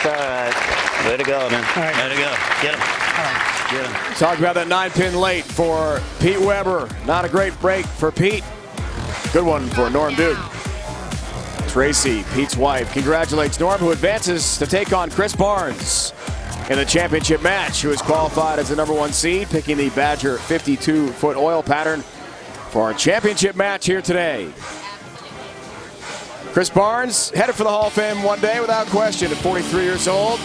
That's all right. Way to go, man. Right. Way to go. Get him. Get him. Talk about that 9-pin late for Pete Weber. Not a great break for Pete. Good one for Norm Duke. Tracy, Pete's wife, congratulates Norm, who advances to take on Chris Barnes in the championship match, who is qualified as the #1 seed, picking the Badger 52-foot oil pattern for our championship match here today. Chris Barnes headed for the Hall of Fame one day without question at 43 years old.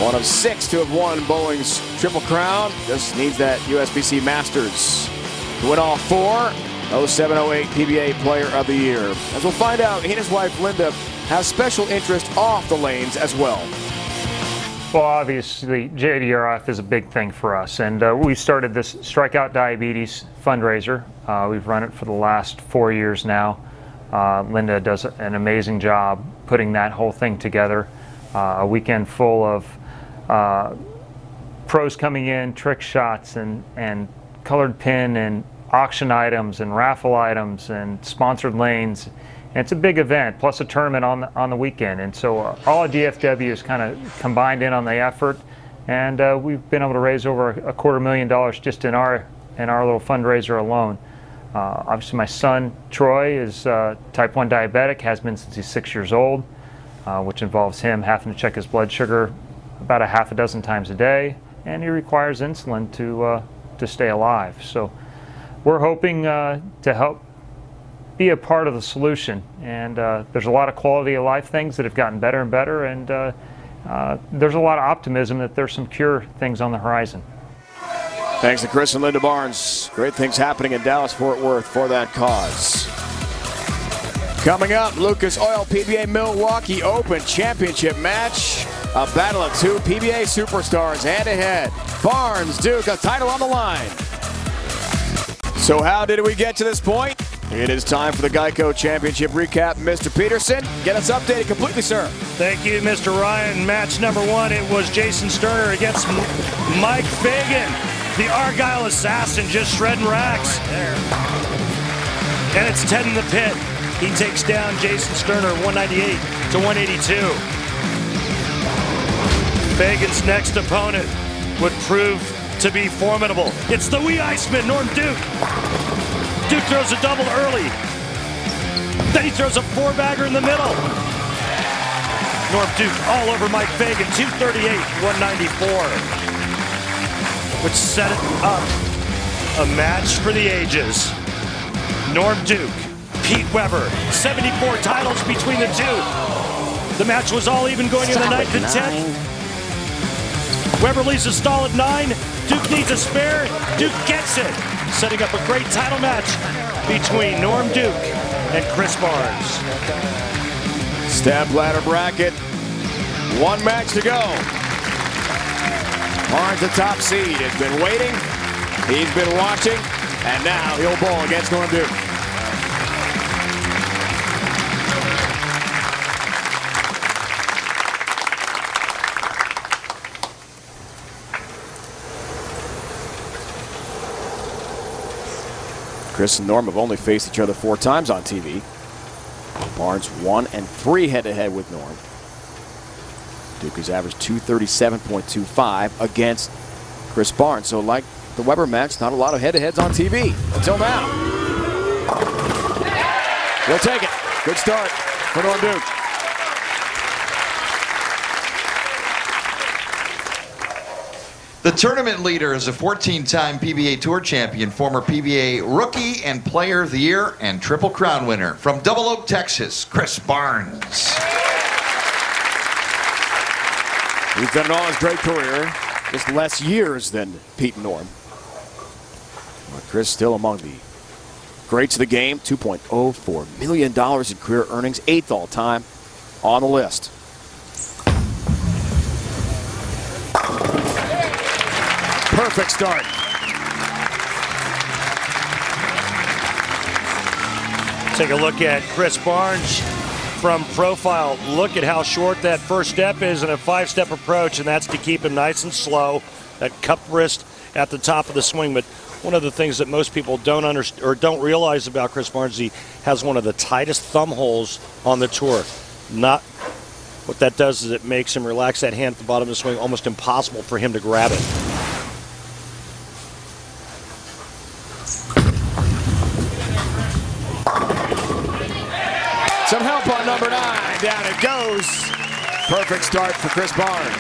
One of 6 to have won bowling's Triple Crown. Just needs that USBC Masters to win all 4. 07-08 PBA Player of the Year. As we'll find out, he and his wife Linda have special interest off the lanes as well. Well, obviously, JDRF is a big thing for us, and we started this Strikeout Diabetes fundraiser. We've run it for the last 4 years now. Linda does an amazing job putting that whole thing together. A weekend full of pros coming in, trick shots, and colored pin, and auction items, and raffle items, and sponsored lanes. And it's a big event, plus a tournament on the weekend. And so all of DFW is kind of combined in on the effort, and we've been able to raise over $250,000 just in our little fundraiser alone. Obviously, my son Troy is type 1 diabetic, has been since he's 6 years old, which involves him having to check his blood sugar about a half a dozen times a day, and he requires insulin to stay alive. So we're hoping to help be a part of the solution, and there's a lot of quality of life things that have gotten better and better, and there's a lot of optimism that there's some cure things on the horizon. Thanks to Chris and Linda Barnes. Great things happening in Dallas-Fort Worth for that cause. Coming up, Lucas Oil PBA Milwaukee Open Championship match. A battle of 2 PBA superstars head-to-head. Barnes, Duke, a title on the line. So how did we get to this point? It is time for the Geico Championship recap. Mr. Peterson, get us updated completely, sir. Thank you, Mr. Ryan. Match number 1, it was Jason Sterner against Mike Fagan. The Argyle assassin just shredding racks. Right there. And it's 10 in the pit. He takes down Jason Sterner 198 to 182. Fagan's next opponent would prove to be formidable. It's the wee Iceman, Norm Duke. Duke throws a double early. Then he throws a 4-bagger in the middle. Norm Duke all over Mike Fagan, 238, 194. Which set it up a match for the ages. Norm Duke, Pete Weber, 74 titles between the two. The match was all even going in the 9th and 10th. Weber leaves a stall at 9. Duke needs a spare. Duke gets it, setting up a great title match between Norm Duke and Chris Barnes. Step ladder bracket. 1 match to go. Barnes, the top seed, has been waiting. He's been watching, and now he'll bowl against Norm Duke. Chris and Norm have only faced each other 4 times on TV. Barnes 1 and 3 head-to-head with Norm. Duke has averaged 237.25 against Chris Barnes. So like the Weber match, not a lot of head-to-heads on TV until now. We'll take it. Good start for Norm Duke. The tournament leader is a 14-time PBA Tour champion, former PBA Rookie and Player of the Year, and Triple Crown winner from Double Oak, Texas, Chris Barnes. He's done it all his great career, just less years than Pete and Norm. But Chris still among the greats of the game, $2.04 million in career earnings, 8th all-time on the list. Perfect start. Take a look at Chris Barnes from profile. Look at how short that first step is in a 5-step approach, and that's to keep him nice and slow. That cup wrist at the top of the swing. But one of the things that most people don't understand or don't realize about Chris Barnes, he has one of the tightest thumb holes on the tour. Not What that does is it makes him relax that hand at the bottom of the swing, almost impossible for him to grab it. Some help on number 9. Down it goes. Perfect start for Chris Barnes.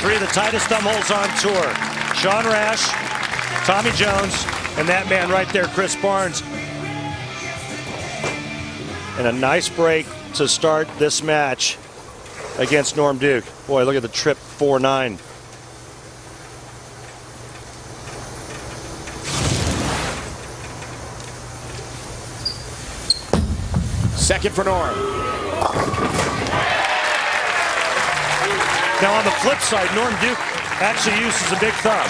3 of the tightest thumb holes on tour. Sean Rash, Tommy Jones, and that man right there, Chris Barnes. And a nice break to start this match against Norm Duke. Boy, look at the trip 4-9. Second for Norm. Now on the flip side, Norm Duke actually uses a big thumb.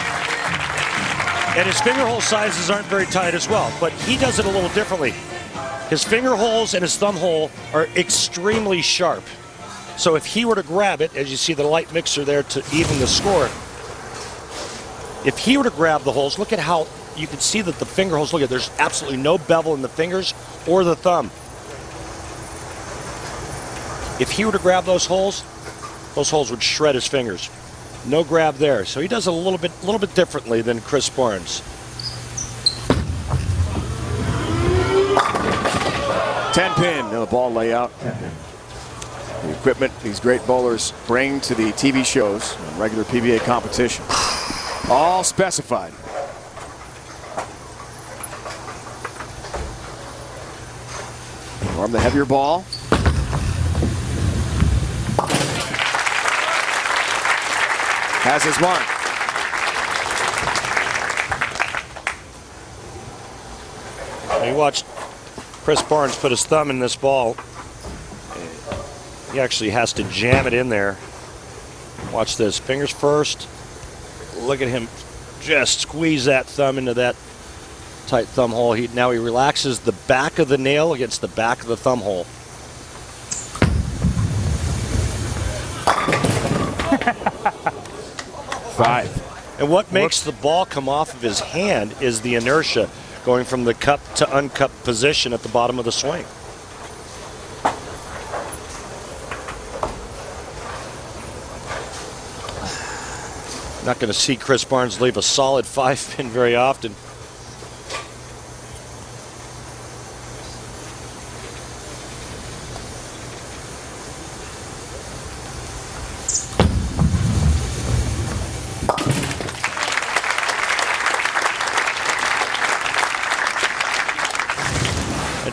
And his finger hole sizes aren't very tight as well, but he does it a little differently. His finger holes and his thumb hole are extremely sharp. So if he were to grab it, as you see the light mixer there to even the score, if he were to grab the holes, look at how you can see that the finger holes, look at, there's absolutely no bevel in the fingers or the thumb. If he were to grab those holes would shred his fingers. No grab there. So he does it a little bit differently than Chris Barnes. 10-pin in the ball layout. The equipment these great bowlers bring to the TV shows and regular PBA competition. All specified. Norm, the heavier ball. Has his mark. You watched Chris Barnes put his thumb in this ball. He actually has to jam it in there. Watch this, fingers first. Look at him just squeeze that thumb into that tight thumb hole. Now he relaxes the back of the nail against the back of the thumb hole. Five. And what makes the ball come off of his hand is the inertia going from the cupped to uncupped position at the bottom of the swing. Not going to see Chris Barnes leave a solid 5-pin very often.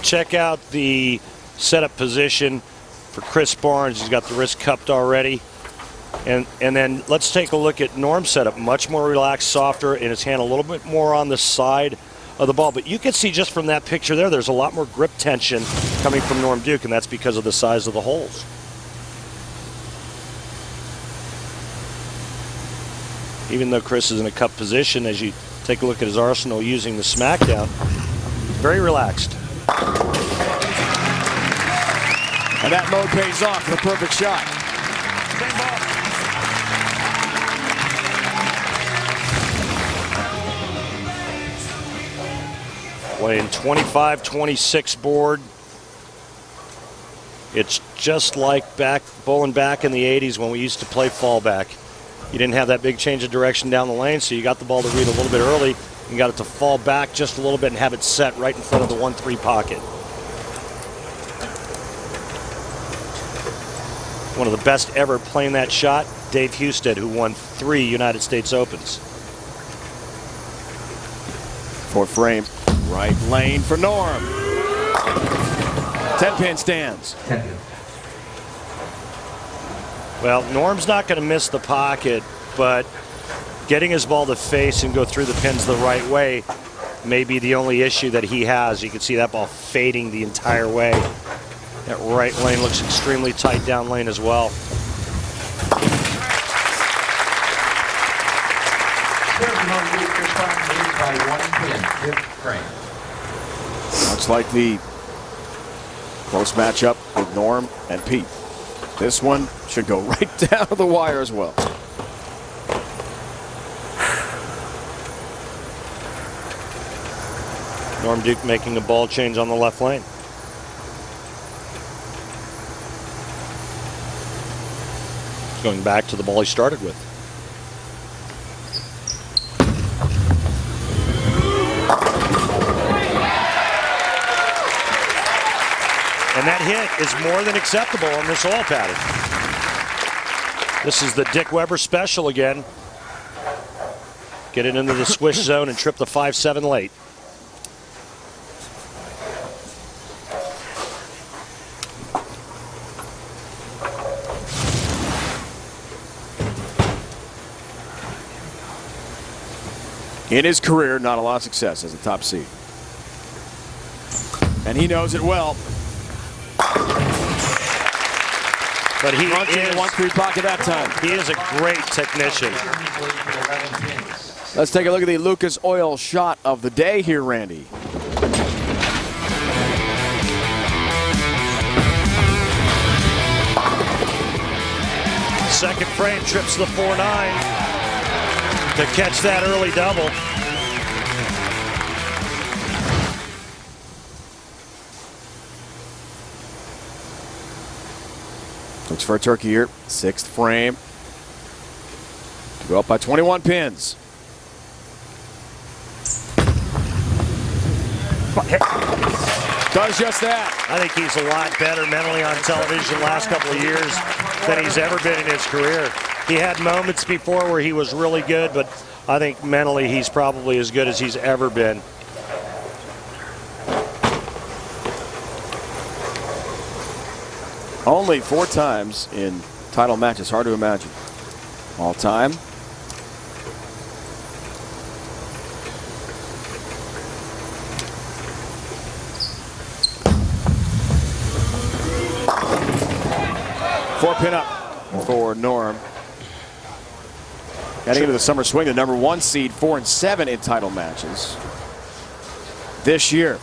Check out the setup position for Chris Barnes. He's got the wrist cupped already. And then let's take a look at Norm's setup. Much more relaxed, softer, and his hand a little bit more on the side of the ball. But you can see just from that picture there's a lot more grip tension coming from Norm Duke, and that's because of the size of the holes. Even though Chris is in a cup position, as you take a look at his arsenal using the smackdown, very relaxed. And that mode pays off for the perfect shot. Playing 25-26 board. It's just like bowling back in the 80s when we used to play fallback. You didn't have that big change of direction down the lane, so you got the ball to read a little bit early and got it to fall back just a little bit and have it set right in front of the 1-3 pocket. One of the best ever playing that shot, Dave Husted, who won 3 United States Opens. Fourth frame, right lane for Norm. 10-pin stands. Well, Norm's not going to miss the pocket, but getting his ball to face and go through the pins the right way may be the only issue that he has. You can see that ball fading the entire way. That right lane looks extremely tight down lane as well. Looks like the close matchup with Norm and Pete. This one should go right down to the wire as well. Norm Duke making a ball change on the left lane. Going back to the ball he started with. And that hit is more than acceptable on this oil pattern. This is the Dick Weber special again. Get it into the swish zone and trip the 5-7 late. In his career, not a lot of success as a top seed. And he knows it well. But he Runs in the 1-3 pocket that time. He is a great technician. Let's take a look at the Lucas Oil shot of the day here, Randy. Second frame, trips the 4-9 to catch that early double. Looks for a turkey here. 6th frame. To go up by 21 pins. Does just that. I think he's a lot better mentally on television the last couple of years than he's ever been in his career. He had moments before where he was really good, but I think mentally he's probably as good as he's ever been. Only 4 times in title matches. Hard to imagine. All time. Four pin up for Norm. Heading into the summer swing, the #1 seed, 4 and 7 in title matches this year.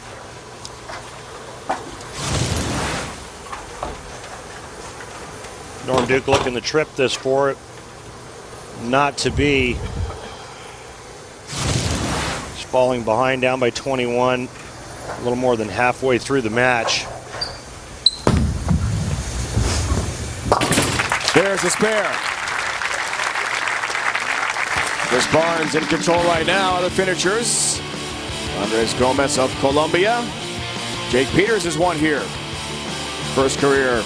Norm Duke looking to trip this for it not to be. He's falling behind, down by 21, a little more than halfway through the match. There's the spare. Chris Barnes in control right now. Other finishers. Andres Gomez of Colombia. Jake Peters has won here. First career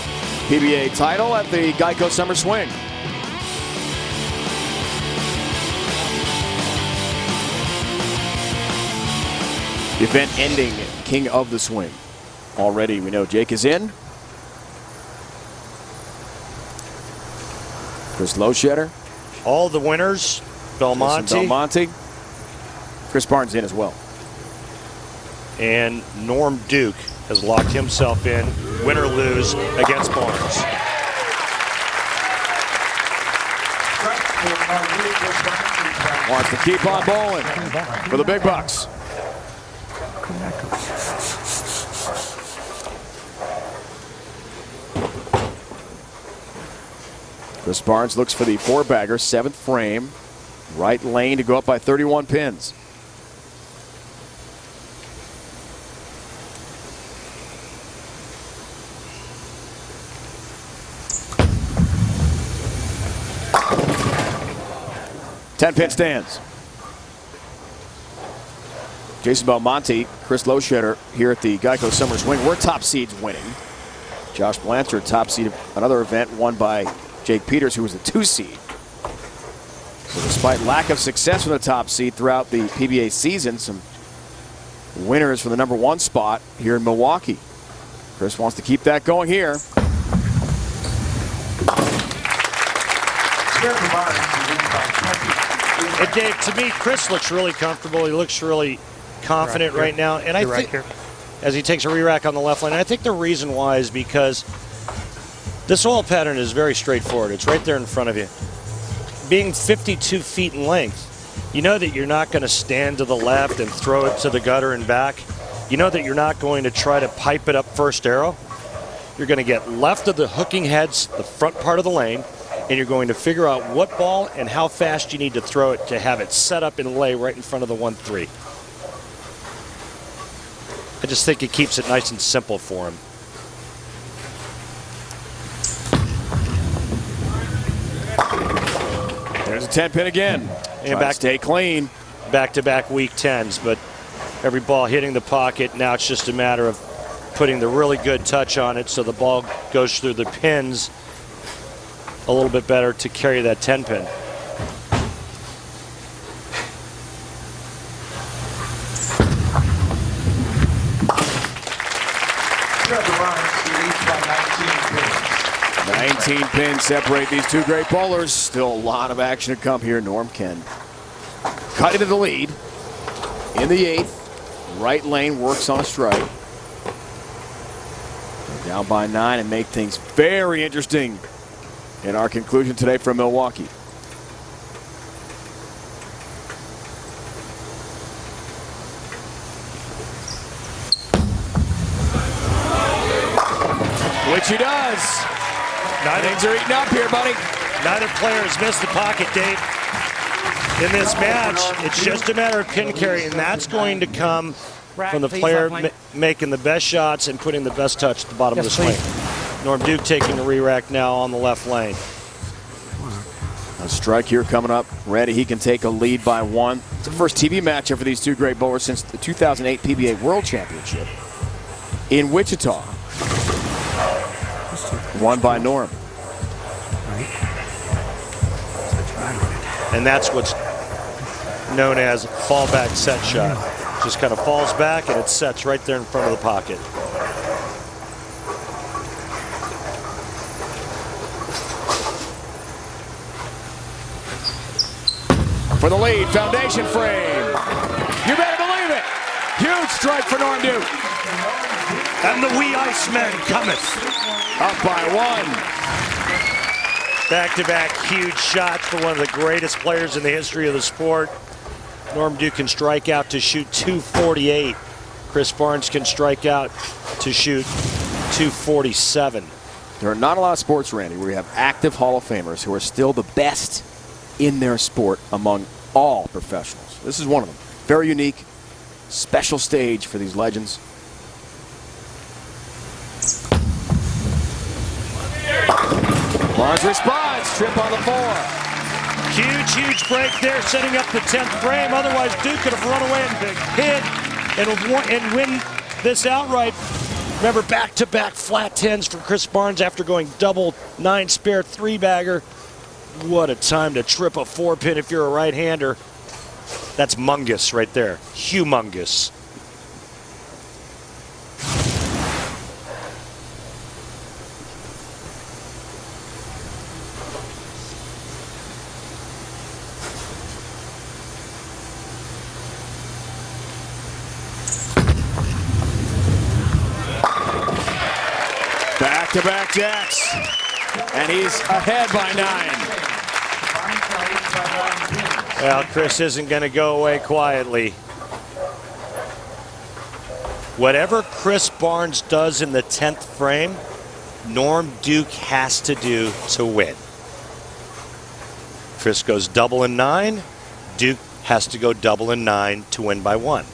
PBA title at the Geico Summer Swing. Event ending King of the Swing. Already we know Jake is in. Chris Loschetter. All the winners, Belmonte. Chris Barnes in as well. And Norm Duke has locked himself in, win or lose, against Barnes. Wants to keep on bowling for the big bucks. Chris Barnes looks for the 4-bagger, 7th frame. Right lane to go up by 31 pins. Ten-pin stands. Jason Belmonte, Chris Loschetter here at the Geico Summer Swing. We're top seeds winning. Josh Blanchard, top seed of another event won by Jake Peters, who was the 2 seed. So despite lack of success from the top seed throughout the PBA season, some winners for the #1 spot here in Milwaukee. Chris wants to keep that going here. And Dave, to me, Chris looks really comfortable. He looks really confident right now. And I think, as he takes a re-rack on the left line, I think the reason why is because this oil pattern is very straightforward. It's right there in front of you. Being 52 feet in length, you know that you're not going to stand to the left and throw it to the gutter and back. You know that you're not going to try to pipe it up first arrow. You're going to get left of the hooking heads, the front part of the lane, and you're going to figure out what ball and how fast you need to throw it to have it set up and lay right in front of the 1-3. I just think it keeps it nice and simple for him. There's a 10-pin again. And back, stay clean. Back-to-back week 10s, but every ball hitting the pocket. Now it's just a matter of putting the really good touch on it so the ball goes through the pins a little bit better to carry that 10-pin. Trevor Barnes leads by 19 pins. 19 pins separate these two great bowlers. Still a lot of action to come here. Norm Ken cut into the lead in the 8th. Right lane works on a strike. They're down by 9 and make things very interesting in our conclusion today from Milwaukee. Which he does. Things are eating up here, buddy. Neither player has missed the pocket, Dave. In this match, it's just a matter of pin carry, and that's going to come from the player making the best shots and putting the best touch at the bottom of the swing. Norm Duke taking the re-rack now on the left lane. A strike here coming up. Ready, he can take a lead by 1. It's the first TV matchup for these two great bowlers since the 2008 PBA World Championship in Wichita. Won by Norm. And that's what's known as fallback set shot. Just kind of falls back and it sets right there in front of the pocket. For the lead, foundation frame. You better believe it. Huge strike for Norm Duke. And the wee Iceman cometh. Up by 1. Back-to-back huge shots for one of the greatest players in the history of the sport. Norm Duke can strike out to shoot 248. Chris Barnes can strike out to shoot 247. There are not a lot of sports, Randy, where you have active Hall of Famers who are still the best in their sport among all professionals. This is one of them. Very unique, special stage for these legends. Barnes responds, trip on the 4. Huge break there, setting up the 10th frame. Otherwise, Duke could have run away and hit and win this outright. Remember, back-to-back flat 10s for Chris Barnes after going double 9 spare 3-bagger. What a time to trip a 4-pin if you're a right-hander. That's mungus right there. Humongous. Back-to-back jacks. And he's ahead by 9. Well, Chris isn't going to go away quietly. Whatever Chris Barnes does in the 10th frame, Norm Duke has to do to win. Chris goes double and 9. Duke has to go double and 9 to win by 1.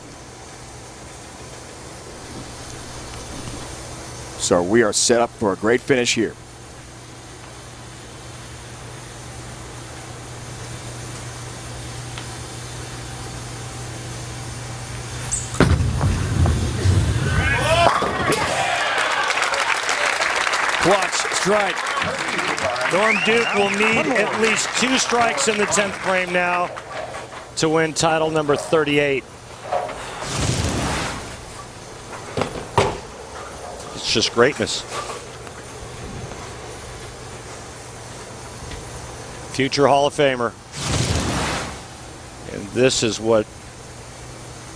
So we are set up for a great finish here. Clutch strike. Norm Duke will need at least 2 strikes in the 10th frame now to win title number 38. It's just greatness. Future Hall of Famer. And this is what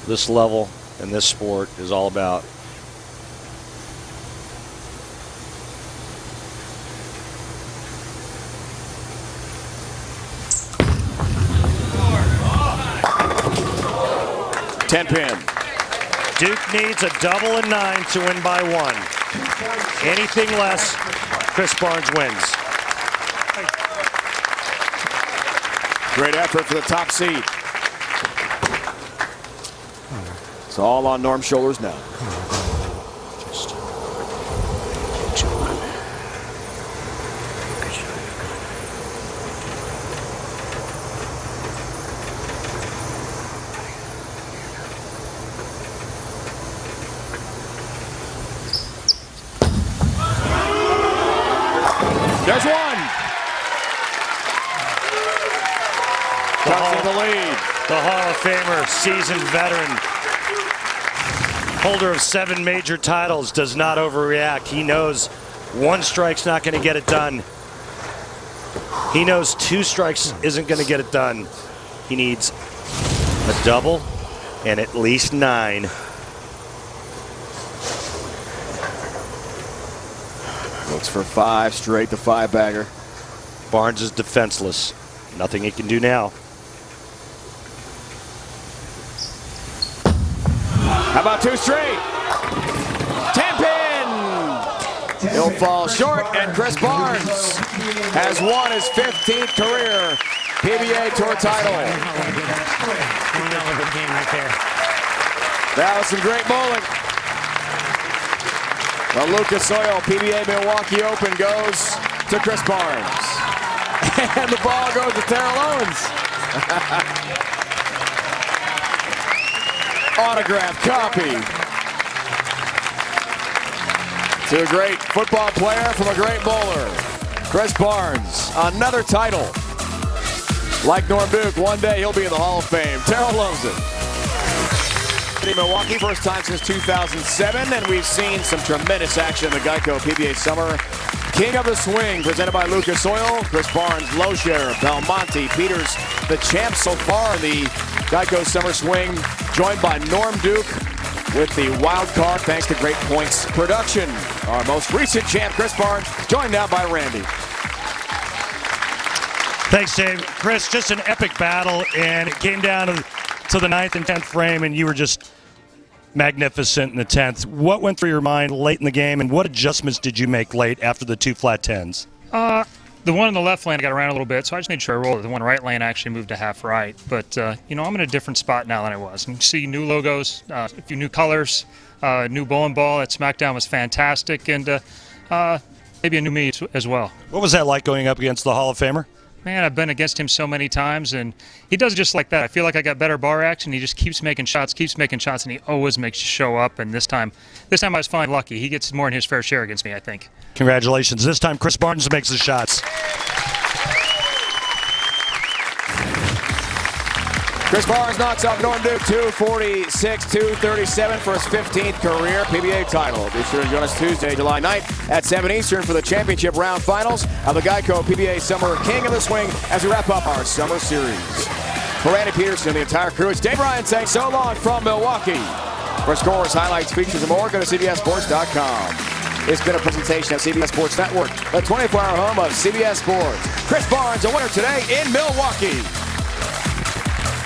this level and this sport is all about. Ten-pin. Duke needs a double and 9 to win by 1. Anything less, Chris Barnes wins. Great effort for the top seed. It's all on Norm's shoulders now. There's one. Cuts in the lead. The Hall of Famer, seasoned veteran, holder of 7 major titles, does not overreact. He knows 1 strike's not going to get it done. He knows 2 strikes isn't going to get it done. He needs a double and at least 9. Looks for 5 straight, the 5-bagger. Barnes is defenseless. Nothing he can do now. How about 2 straight? 10 pin! He'll fall short, and Chris Barnes has won his 15th career PBA Tour title. That was some great bowling. The Lucas Oil PBA Milwaukee Open goes to Chris Barnes. And the ball goes to Terrell Owens. Autographed copy to a great football player from a great bowler. Chris Barnes, another title. Like Norm Duke, one day he'll be in the Hall of Fame. Terrell loves it. Milwaukee, first time since 2007, and we've seen some tremendous action in the Geico PBA Summer King of the Swing, presented by Lucas Oil. Chris Barnes, low share, Belmonte, Peters, the champ so far in the Geico Summer Swing, joined by Norm Duke with the wild card, thanks to Great Points Production. Our most recent champ, Chris Barnes, joined now by Randy. Thanks, Dave. Chris, just an epic battle, and it came down to the 9th and 10th frame, and you were just magnificent in the 10th. What went through your mind late in the game, and what adjustments did you make late after the 2 flat 10s? The one in the left lane got around a little bit, so I just made sure I rolled it. The one right lane actually moved to half right. But, you know, I'm in a different spot now than I was. And you see new logos, a few new colors, new bowling ball at SmackDown was fantastic, and maybe a new me as well. What was that like going up against the Hall of Famer? Man, I've been against him so many times, and he does it just like that. I feel like I got better bar action. He just keeps making shots, and he always makes you show up. And this time I was finally lucky. He gets more than his fair share against me, I think. Congratulations. This time, Chris Barnes makes the shots. Chris Barnes knocks off Norm Duke 246-237 for his 15th career PBA title. Be sure to join us Tuesday, July 9th at 7 Eastern for the championship round finals of the Geico PBA Summer King of the Swing as we wrap up our summer series. For Randy Peterson and the entire crew, it's Dave Ryan saying so long from Milwaukee. For scores, highlights, features, and more, go to CBSSports.com. It's been a presentation of CBS Sports Network, the 24-hour home of CBS Sports. Chris Barnes, a winner today in Milwaukee.